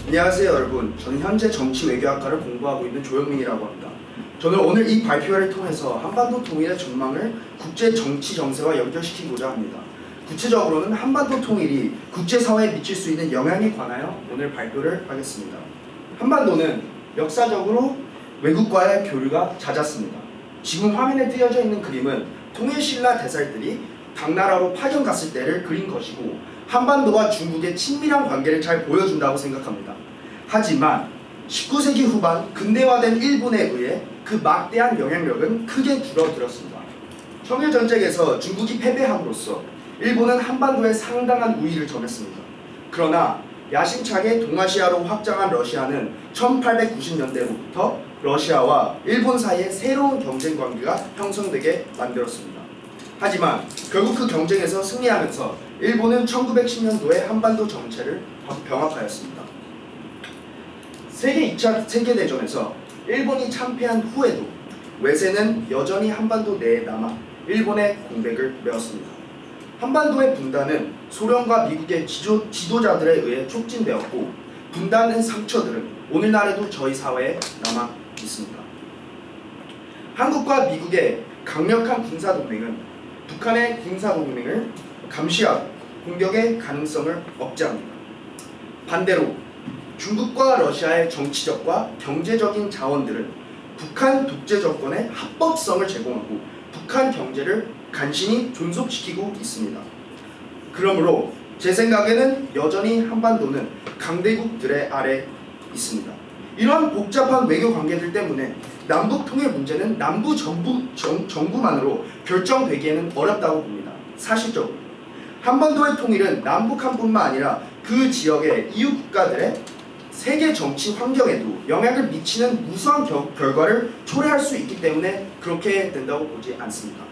안녕하세요 여러분. 저는 현재 정치외교학과를 공부하고 있는 조영민이라고 합니다. 저는 오늘 이 발표회를 통해서 한반도 통일의 전망을 국제 정치 정세와 연결시키고자 합니다. 구체적으로는 한반도 통일이 국제사회에 미칠 수 있는 영향에 관하여 오늘 발표를 하겠습니다. 한반도는 역사적으로 외국과의 교류가 잦았습니다. 지금 화면에 띄어져 있는 그림은 통일신라 대살들이 당나라로 파견 갔을 때를 그린 것이고 한반도와 중국의 친밀한 관계를 잘 보여준다고 생각합니다. 하지만 19세기 후반 근대화된 일본에 의해 그 막대한 영향력은 크게 줄어들었습니다. 청일전쟁에서 중국이 패배함으로써 일본은 한반도에 상당한 우위를 점했습니다. 그러나 야심차게 동아시아로 확장한 러시아는 1890년대부터 러시아와 일본 사이에 새로운 경쟁 관계가 형성되게 만들었습니다. 하지만 결국 그 경쟁에서 승리하면서 일본은 1910년도에 한반도 정체를 병합하였습니다. 세계 2차 세계대전에서 일본이 참패한 후에도 외세는 여전히 한반도 내에 남아 일본의 공백을 메웠습니다. 한반도의 분단은 소련과 미국의 지도자들에 의해 촉진되었고 분단의 상처들은 오늘날에도 저희 사회에 남아 있습니다. 한국과 미국의 강력한 군사동맹은 북한의 군사동맹을 감시하고 공격의 가능성을 억제합니다. 반대로 중국과 러시아의 정치적과 경제적인 자원들은 북한 독재 정권의 합법성을 제공하고 북한 경제를 간신히 존속시키고 있습니다. 그러므로 제 생각에는 여전히 한반도는 강대국들의 아래 있습니다. 이러한 복잡한 외교 관계들 때문에 남북 통일 문제는 남부 정부만으로 결정되기에는 어렵다고 봅니다. 사실적으로 한반도의 통일은 남북한뿐만 아니라 그 지역의 이웃 국가들의 세계 정치 환경에도 영향을 미치는 무수한 결과를 초래할 수 있기 때문에 그렇게 된다고 보지 않습니다.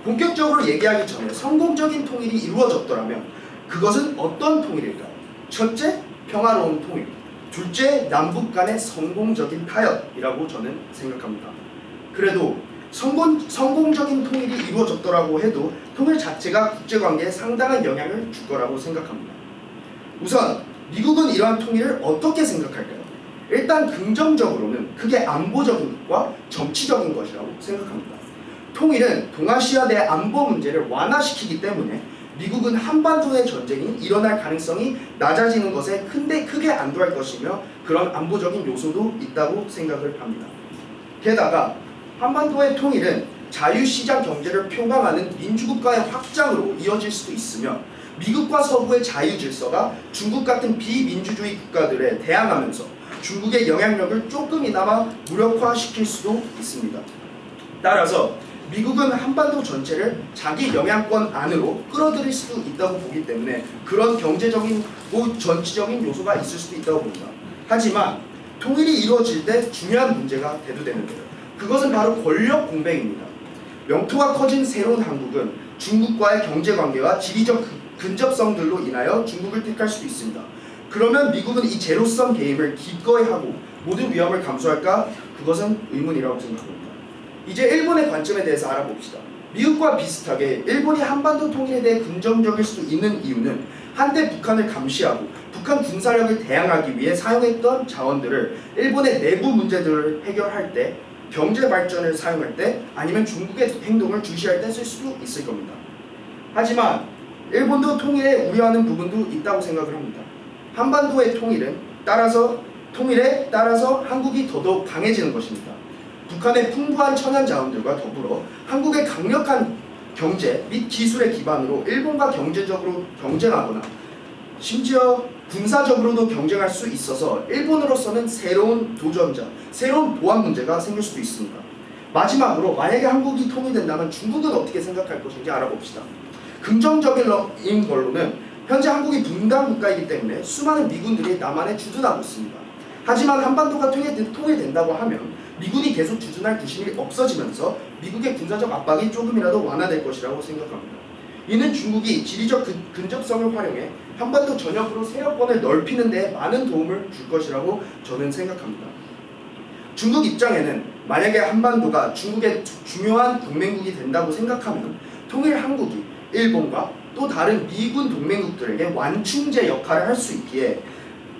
본격적으로 얘기하기 전에 성공적인 통일이 이루어졌더라면 그것은 어떤 통일일까요? 첫째, 평화로운 통일. 둘째, 남북 간의 성공적인 타협이라고 저는 생각합니다. 그래도 성공적인 통일이 이루어졌더라고 해도 통일 자체가 국제관계에 상당한 영향을 줄 거라고 생각합니다. 우선 미국은 이러한 통일을 어떻게 생각할까요? 일단 긍정적으로는 크게 안보적인 것과 정치적인 것이라고 생각합니다. 통일은 동아시아 내 안보 문제를 완화시키기 때문에 미국은 한반도의 전쟁이 일어날 가능성이 낮아지는 것에 크게 안도할 것이며 그런 안보적인 요소도 있다고 생각을 합니다. 게다가 한반도의 통일은 자유시장 경제를 표방하는 민주국가의 확장으로 이어질 수도 있으며 미국과 서구의 자유질서가 중국 같은 비민주주의 국가들에 대항하면서 중국의 영향력을 조금이나마 무력화시킬 수도 있습니다. 따라서 미국은 한반도 전체를 자기 영향권 안으로 끌어들일 수도 있다고 보기 때문에 그런 경제적인 정치적인 요소가 있을 수도 있다고 봅니다. 하지만 통일이 이루어질 때 중요한 문제가 대두되는데요. 그것은 바로 권력 공백입니다. 영토가 커진 새로운 한국은 중국과의 경제관계와 지리적 근접성들로 인하여 중국을 택할 수도 있습니다. 그러면 미국은 이 제로섬 게임을 기꺼이 하고 모든 위험을 감수할까? 그것은 의문이라고 생각합니다. 이제 일본의 관점에 대해서 알아봅시다. 미국과 비슷하게 일본이 한반도 통일에 대해 긍정적일 수 있는 이유는 한때 북한을 감시하고 북한 군사력을 대항하기 위해 사용했던 자원들을 일본의 내부 문제들을 해결할 때, 경제 발전을 사용할 때, 아니면 중국의 행동을 주시할 때 쓸 수도 있을 겁니다. 하지만 일본도 통일에 우려하는 부분도 있다고 생각을 합니다. 한반도의 통일에 따라서 한국이 더더욱 강해지는 것입니다. 북한의 풍부한 천연 자원들과 더불어 한국의 강력한 경제 및 기술의 기반으로 일본과 경제적으로 경쟁하거나 심지어 군사적으로도 경쟁할 수 있어서 일본으로서는 새로운 도전자, 새로운 보안 문제가 생길 수도 있습니다. 마지막으로 만약에 한국이 통일된다면 중국은 어떻게 생각할 것인지 알아봅시다. 긍정적인 걸로는 현재 한국이 분단 국가이기 때문에 수많은 미군들이 남한에 주둔하고 있습니다. 하지만 한반도가 통일된다고 하면 미군이 계속 주둔할 구심이 없어지면서 미국의 군사적 압박이 조금이라도 완화될 것이라고 생각합니다. 이는 중국이 지리적 근접성을 활용해 한반도 전역으로 세력권을 넓히는 데 많은 도움을 줄 것이라고 저는 생각합니다. 중국 입장에는 만약에 한반도가 중국의 중요한 동맹국이 된다고 생각하면 통일 한국이 일본과 또 다른 미군 동맹국들에게 완충제 역할을 할 수 있기에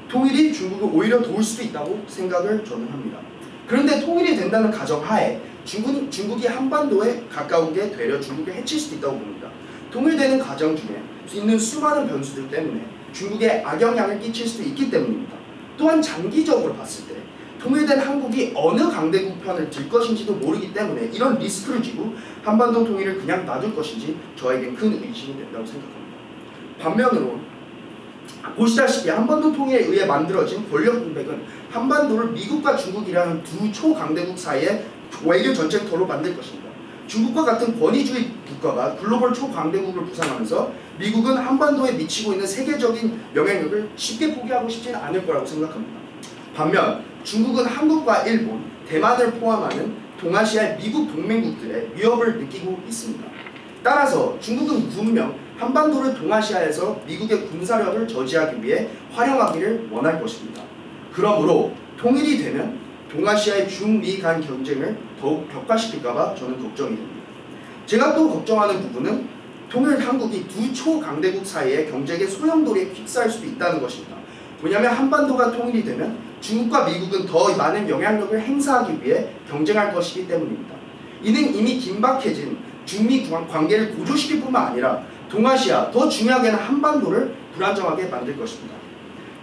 통일이 중국을 오히려 도울 수도 있다고 생각을 저는 합니다. 그런데 통일이 된다는 가정하에 중국이 한반도에 가까운 게 되려 중국을 해칠 수도 있다고 봅니다. 통일되는 과정 중에 있는 수많은 변수들 때문에 중국에 악영향을 끼칠 수도 있기 때문입니다. 또한 장기적으로 봤을 때 통일된 한국이 어느 강대국 편을 들 것인지도 모르기 때문에 이런 리스크를 지고 한반도 통일을 그냥 놔둘 것인지 저에겐 큰 의심이 된다고 생각합니다. 반면으로 보시다시피 한반도 통일에 의해 만들어진 권력 공백은 한반도를 미국과 중국이라는 두 초강대국 사이의 외교 전쟁터로 만들 것입니다. 중국과 같은 권위주의 국가가 글로벌 초강대국을 부상하면서 미국은 한반도에 미치고 있는 세계적인 영향력을 쉽게 포기하고 싶지는 않을 거라고 생각합니다. 반면 중국은 한국과 일본, 대만을 포함하는 동아시아의 미국 동맹국들의 위협을 느끼고 있습니다. 따라서 중국은 분명 한반도를 동아시아에서 미국의 군사력을 저지하기 위해 활용하기를 원할 것입니다. 그러므로 통일이 되면 동아시아의 중미 간 경쟁을 더욱 격화시킬까봐 저는 걱정이 됩니다. 제가 또 걱정하는 부분은 통일 한국이 두 초강대국 사이의 경쟁의 소용돌이에 휩싸일 수도 있다는 것입니다. 왜냐하면 한반도가 통일이 되면 중국과 미국은 더 많은 영향력을 행사하기 위해 경쟁할 것이기 때문입니다. 이는 이미 긴박해진 중미 관계를 고조시킬 뿐만 아니라 동아시아, 더 중요하게는 한반도를 불안정하게 만들 것입니다.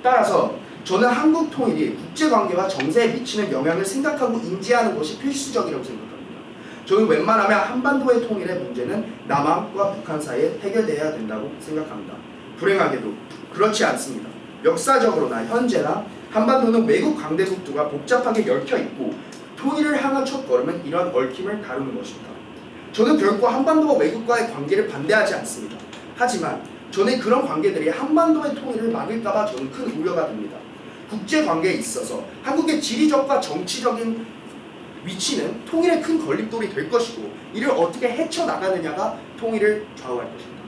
따라서 저는 한국 통일이 국제관계와 정세에 미치는 영향을 생각하고 인지하는 것이 필수적이라고 생각합니다. 저는 웬만하면 한반도의 통일의 문제는 남한과 북한 사이에 해결돼야 된다고 생각합니다. 불행하게도 그렇지 않습니다. 역사적으로나 현재나 한반도는 외국 강대국들과 복잡하게 얽혀 있고 통일을 향한 첫 걸음은 이런 얽힘을 다루는 것입니다. 저는 결코 한반도와 외국과의 관계를 반대하지 않습니다. 하지만 저는 그런 관계들이 한반도의 통일을 막을까봐 저는 큰 우려가 됩니다. 국제관계에 있어서 한국의 지리적과 정치적인 위치는 통일의 큰 걸림돌이 될 것이고 이를 어떻게 헤쳐나가느냐가 통일을 좌우할 것입니다.